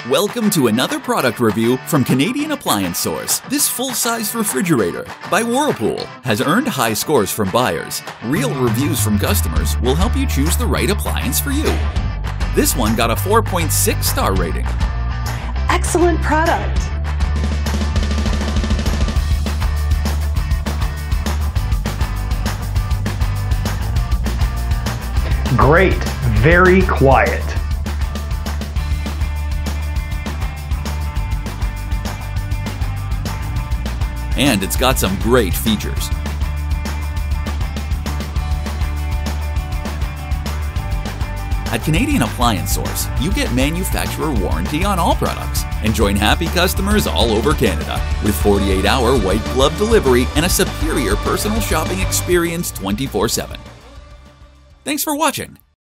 Welcome to another product review from Canadian Appliance Source. This full-size refrigerator by Whirlpool has earned high scores from buyers. Real reviews from customers will help you choose the right appliance for you. This one got a 4.6 star rating. Excellent product. Great, very quiet. And it's got some great features. At Canadian Appliance Source, you get manufacturer warranty on all products and join happy customers all over Canada with 48-hour white glove delivery and a superior personal shopping experience 24/7. Thanks for watching.